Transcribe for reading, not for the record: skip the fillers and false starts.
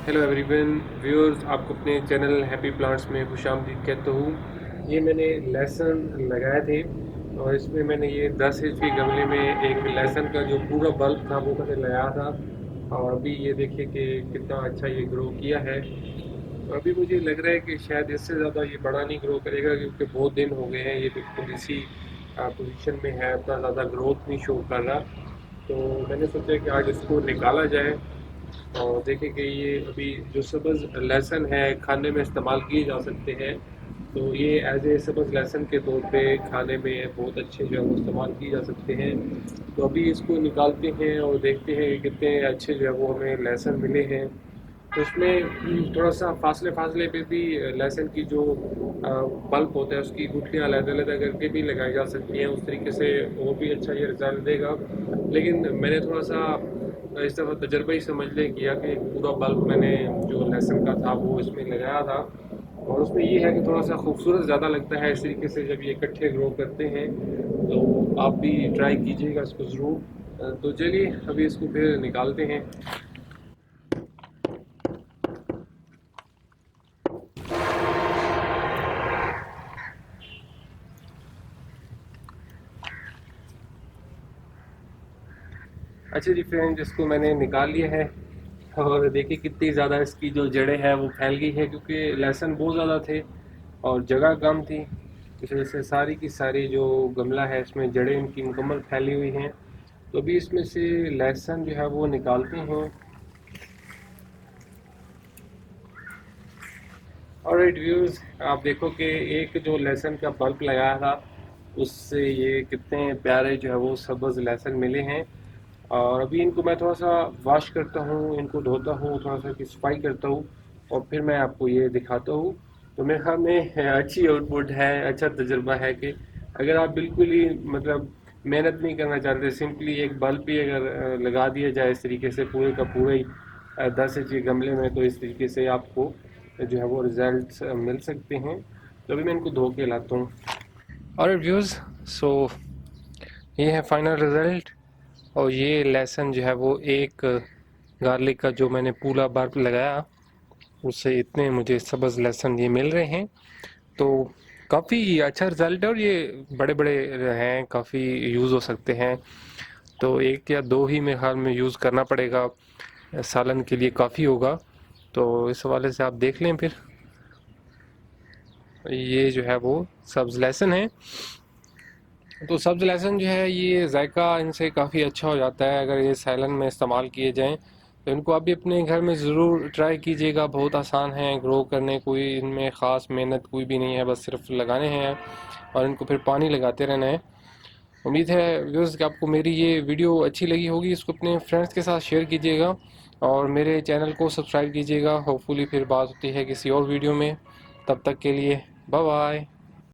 Hello everyone viewers, आपको अपने channel happy plants में खुशामदीद कहता हूँ। ये मैंने लहसुन लगाए थे और इसमें मैंने ये 10 इंच के गमले में एक लहसुन का जो पूरा बल्ब था वो मैंने लगाया था। और अभी ये देखिए कि कितना अच्छा ये ग्रो किया है। और अभी मुझे लग रहा है कि शायद इससे ज़्यादा ये बड़ा नहीं ग्रो करेगा, क्योंकि बहुत दिन हो गए हैं ये बिल्कुल इसी पोजीशन में है, उतना ज़्यादा ग्रोथ नहीं शो कर रहा। तो मैंने सोचा कि आज इसको निकाला जाए और देखें कि ये अभी जो सब्ज़ लहसुन है खाने में इस्तेमाल किए जा सकते हैं। तो ये एज ए सब्ज़ लहसुन के तौर पे खाने में बहुत अच्छे जो है वो इस्तेमाल किए जा सकते हैं। तो अभी इसको निकालते हैं और देखते हैं कि कितने अच्छे जो है वो हमें लहसुन मिले हैं। तो उसमें थोड़ा सा फासले फासले पे भी लहसुन की जो बल्ब होता है उसकी गुठलियाँ अलग-अलग करके भी लगाई जा सकती हैं। उस तरीके से वो भी अच्छा ये रिज़ल्ट देगा। लेकिन मैंने थोड़ा सा इस दफ़ा तजर्बा ही समझ लें किया कि पूरा बल्ब मैंने जो लहसुन का था वो इसमें लगाया था। और उसमें ये है कि थोड़ा सा खूबसूरत ज़्यादा लगता है इस तरीके से जब ये इकट्ठे ग्रो करते हैं। तो आप भी ट्राई कीजिएगा इसको ज़रूर। तो चलिए अभी इसको फिर निकालते हैं। अच्छा जी फ्रेंड, इसको मैंने निकाल लिया है और देखिए कितनी ज़्यादा इसकी जो जड़ें हैं वो फैल गई है, क्योंकि लहसुन बहुत ज़्यादा थे और जगह कम थी। इस वजह से सारी की सारी जो गमला है इसमें जड़ें इनकी मुकम्मल फैली हुई हैं। तो अभी इसमें से लहसुन जो है वो निकालते हैं। और व्यूज़, आप देखो कि एक जो लहसुन का बल्ब लगाया था उससे ये कितने प्यारे जो है वो सब्ज़ लहसुन मिले हैं। और अभी इनको मैं थोड़ा सा वॉश करता हूँ, इनको धोता हूँ, थोड़ा सा इसकी सफाई करता हूँ और फिर मैं आपको ये दिखाता हूँ। तो मेरे ख्याल में अच्छी आउटपुट है, अच्छा तजुर्बा है कि अगर आप बिल्कुल ही मतलब मेहनत नहीं करना चाहते, सिंपली एक बल्ब भी अगर लगा दिया जाए इस तरीके से पूरे का पूरे ही 10 इंच के गमले में, तो इस तरीके से आपको जो है वो रिजल्ट मिल सकते हैं। तो अभी मैं इनको धो के लाता हूँ। और व्यूज़, सो ये है फाइनल रिज़ल्ट। और ये लहसुन जो है वो एक गार्लिक का जो मैंने पूरा बल्ब लगाया उससे इतने मुझे सब्ज़ लहसुन ये मिल रहे हैं। तो काफ़ी अच्छा रिज़ल्ट है और ये बड़े बड़े हैं, काफ़ी यूज़ हो सकते हैं। तो एक या दो ही मेरे ख्याल में यूज़ करना पड़ेगा, सालन के लिए काफ़ी होगा। तो इस हवाले से आप देख लें। फिर ये जो है वो सब्ज़ लहसुन है। तो सब्ज़ लहसुन जो है ये जायका इनसे काफ़ी अच्छा हो जाता है अगर ये सैलन में इस्तेमाल किए जाएं। तो इनको आप भी अपने घर में ज़रूर ट्राई कीजिएगा, बहुत आसान है ग्रो करने, कोई इनमें ख़ास मेहनत कोई भी नहीं है, बस सिर्फ लगाने हैं और इनको फिर पानी लगाते रहना है। उम्मीद है व्यूअर्स कि आपको मेरी ये वीडियो अच्छी लगी होगी। इसको अपने फ्रेंड्स के साथ शेयर कीजिएगा और मेरे चैनल को सब्सक्राइब कीजिएगा। होपफुली फिर बात होती है किसी और वीडियो में, तब तक के लिए बाय बाय।